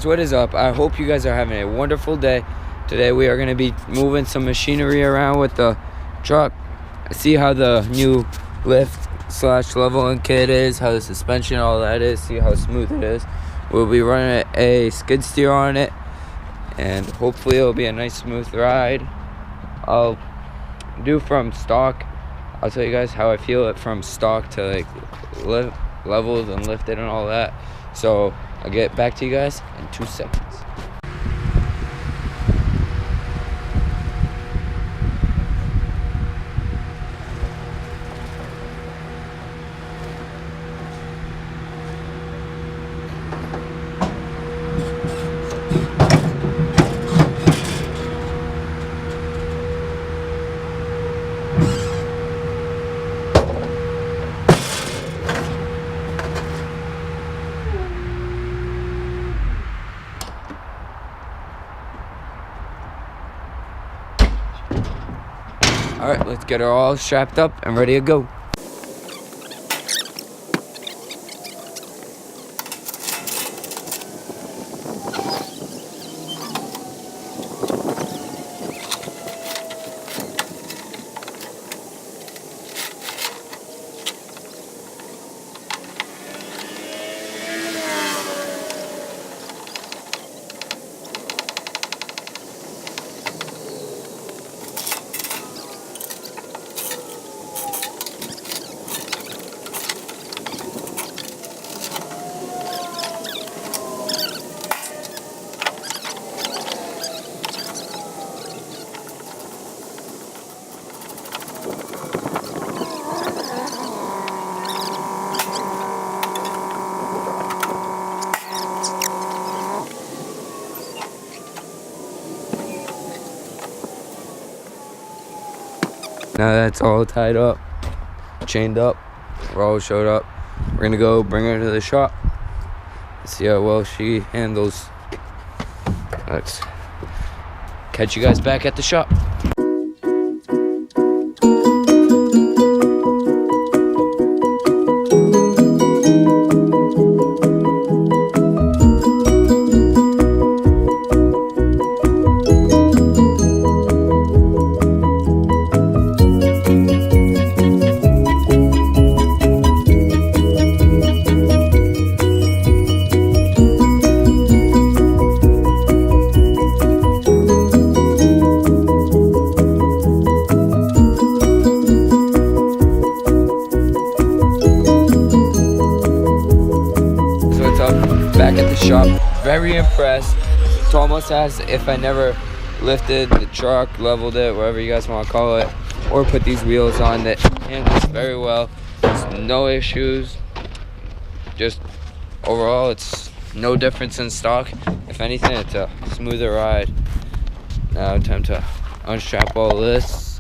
What is up? I hope you guys are having a wonderful day. Today we are going to be moving some machinery around with the truck. See how the new lift / leveling kit is, how the suspension, all that is. See how smooth it is. We'll be running a skid steer on it, and hopefully it'll be a nice smooth ride. I'll do from stock. I'll tell you guys how I feel it from stock to like leveled and lifted and all that. So I'll get back to you guys in 2 seconds. Alright, let's get her all strapped up and ready to go. Now that's all tied up, chained up, we're all showed up. We're gonna go bring her to the shop, see how well she handles. Let's catch you guys back at the shop. Back at the shop, very impressed. It's almost as if I never lifted the truck, leveled it, whatever you guys want to call it, or put these wheels on. That handles very well. There's no issues. Just overall, it's no difference in stock. If anything, it's a smoother ride. Now time to unstrap all this,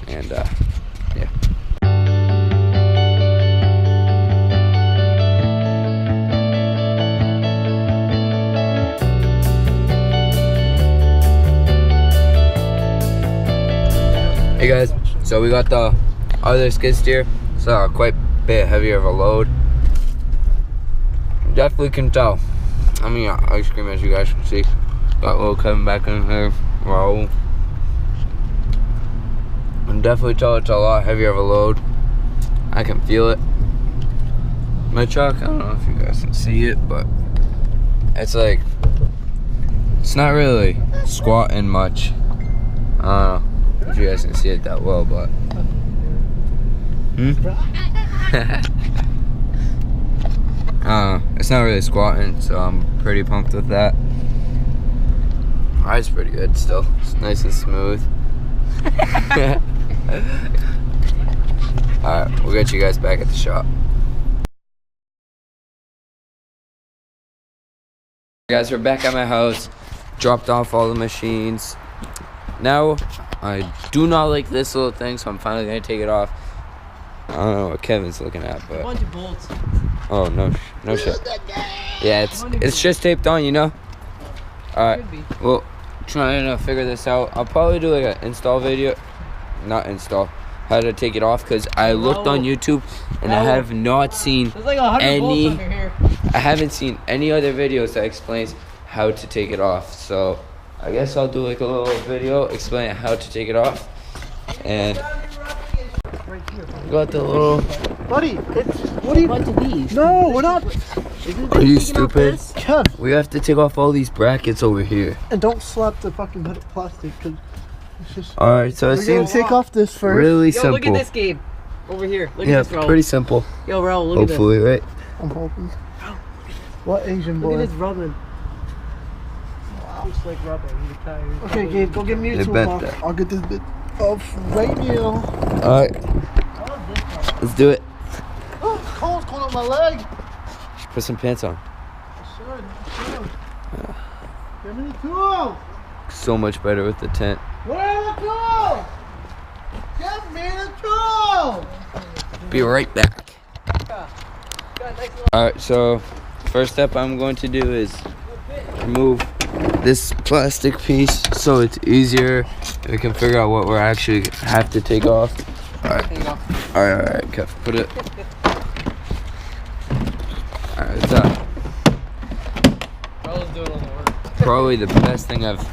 and yeah. Hey guys, so we got the other skid steer. It's quite a bit heavier of a load. Definitely can tell. I mean, ice cream, as you guys can see. Got little Kevin back in here. Raul. And definitely tell it's a lot heavier of a load. I can feel it. My truck, I don't know if you guys can see it, but it's like, it's not really squatting much. I don't know if you guys can see it that well, but it's not really squatting, so I'm pretty pumped with that. Ride's pretty good still. It's nice and smooth. Alright, we'll get you guys back at the shop. Guys, we're back at my house. Dropped off all the machines. Now, I do not like this little thing, so I'm finally gonna take it off. I don't know what Kevin's looking at, but a bunch of bolts. Oh no shit. Yeah, it's just taped on, you know. All right. Well, trying to figure this out. I'll probably do like an install video, not install, how to take it off, because I looked on YouTube and I have not seen There's like 100 bolts under here. I haven't seen any other videos that explains how to take it off. So I guess I'll do like a little video explaining how to take it off. And got the little buddy. What are you? Bunch of these. No, we're not. Are you stupid? Kev, we have to take off all these brackets over here. And don't slap the fucking plastic, cause it's just. All right, so it seems take off this first. Really simple. Look at this, Gabe. Over here. Look yeah, at this, Raul. pretty simple. Yo, Raul, look hopefully, at this. Right? I'm hoping. What Asian boy? Look at this rubbing. Wow. Looks like rubber. Okay, Gabe, go get me a toolbox. I'll get this bit off right now. All right. Let's do it. Oh, it's cold. It's cold on my leg. Put some pants on. I should. Give me the tool. So much better with the tent. Where are the tools? Give me the tool. Be right back. Alright, so first step I'm going to do is remove this plastic piece so it's easier. We can figure out what we actually have to take off. Alright. Alright, Kev, put it. Alright, it's up. Probably the best thing I've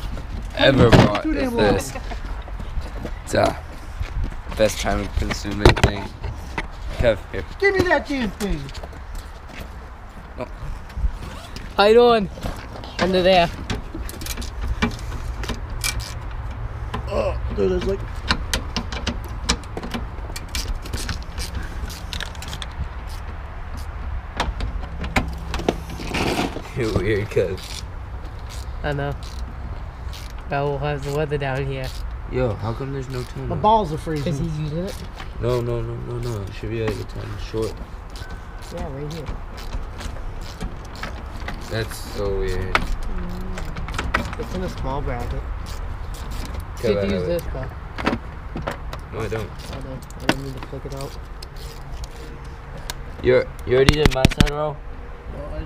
ever bought is this. It's best time consuming thing. Kev, here. Give me that damn thing. Oh. How you doing? Under there. Oh, dude, there's like. You're weird, Kev. I know. Raul has the weather down here. Yo, how come there's no time? My balls are freezing. Because he's using it? No. It should be like a 10 short. Yeah, right here. That's so weird. It's in a small bracket. Okay, You should use this, bro. No, I don't. I don't need to flick it out. You already did my side, bro? Well, I'm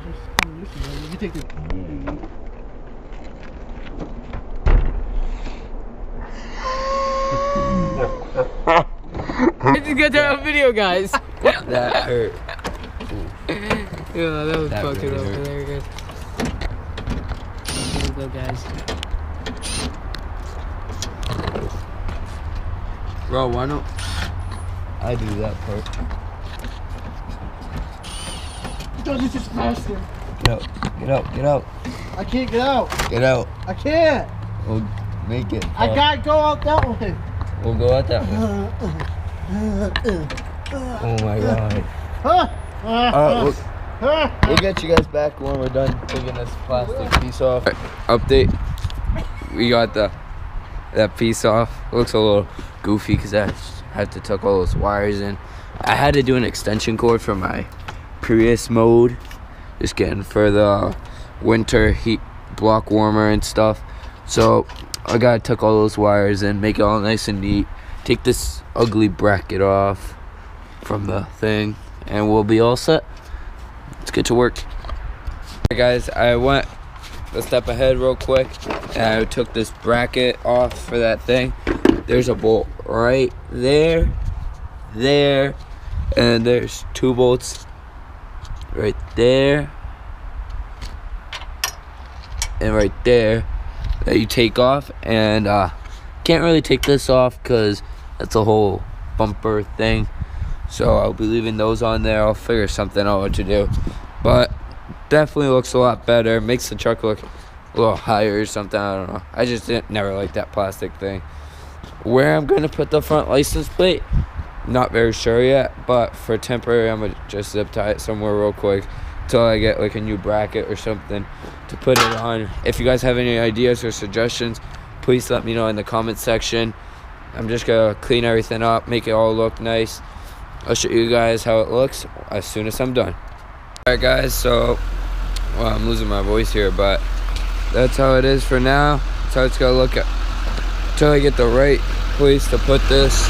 used to it. You can take it. It's good to have a video, guys. That hurt. Yeah, that was That fucking really up. hurt. There you go. Here we go, guys. Bro, why don't I do that part? Dude, this is faster. Get out. I can't get out. Get out. I can't. We'll make it. I gotta go out that way. We'll go out that way. Oh my god. We'll get you guys back when we're done taking this plastic piece off. Update. We got that piece off. It looks a little goofy because I had to tuck all those wires in. I had to do an extension cord for my Prius mode. Just getting for the winter heat block warmer and stuff. So I gotta tuck all those wires in, make it all nice and neat. Take this ugly bracket off from the thing and we'll be all set. Let's get to work. Alright guys, I went a step ahead real quick and I took this bracket off for that thing. There's a bolt right there, and there's 2 bolts right there and right there that you take off, and can't really take this off because that's a whole bumper thing, so I'll be leaving those on there. I'll figure something out what to do, but definitely looks a lot better, makes the truck look a little higher or something. I don't know, I just never liked that plastic thing. Where I'm gonna put the front license plate, not very sure yet, but for temporary I'm gonna just zip tie it somewhere real quick until I get like a new bracket or something to put it on. If you guys have any ideas or suggestions, please let me know in the comment section. I'm just gonna clean everything up, make it all look nice. I'll show you guys how it looks as soon as I'm done. Alright guys, so I'm losing my voice here, but that's how it is for now. That's how it's gonna look until I get the right place to put this.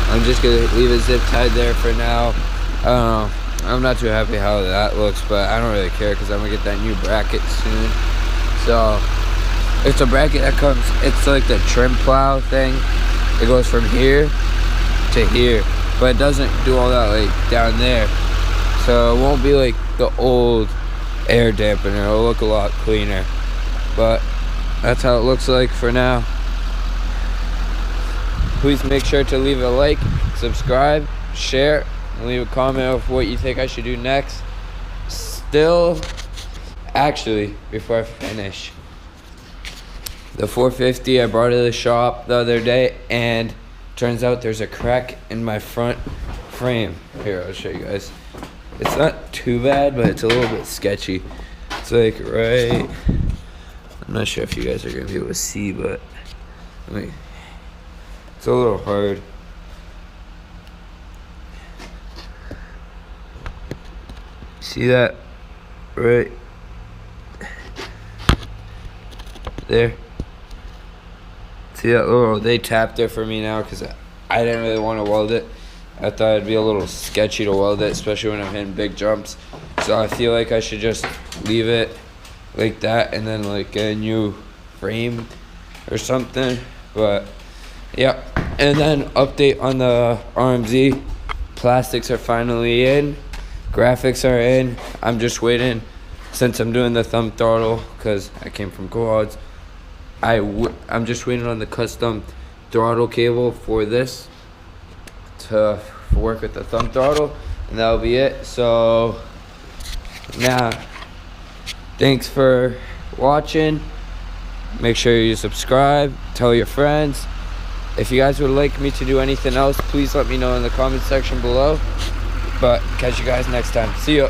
I'm just gonna leave it zip tied there for now. I don't know, I'm not too happy how that looks, but I don't really care because I'm gonna get that new bracket soon. So it's a bracket that comes, it's like the trim plow thing. It goes from here to here, but it doesn't do all that like down there. So it won't be like the old air dampener. It'll look a lot cleaner, but that's how it looks like for now. Please make sure to leave a like, subscribe, share, and leave a comment of what you think I should do next. Still, actually, before I finish, the 450, I brought it to the shop the other day, and turns out there's a crack in my front frame. Here, I'll show you guys. It's not too bad, but it's a little bit sketchy. It's like right, I'm not sure if you guys are gonna be able to see, but it's a little hard. See that right there? See that little, they tapped it for me now because I didn't really want to weld it. I thought it'd be a little sketchy to weld it, especially when I'm hitting big jumps. So I feel like I should just leave it like that and then like get a new frame or something. But yeah, and then update on the RMZ. Plastics are finally in, graphics are in. I'm just waiting, since I'm doing the thumb throttle because I came from quads. I'm just waiting on the custom throttle cable for this to work with the thumb throttle, and that'll be it. So now, thanks for watching. Make sure you subscribe, tell your friends. If you guys would like me to do anything else, please let me know in the comment section below. But catch you guys next time. See ya.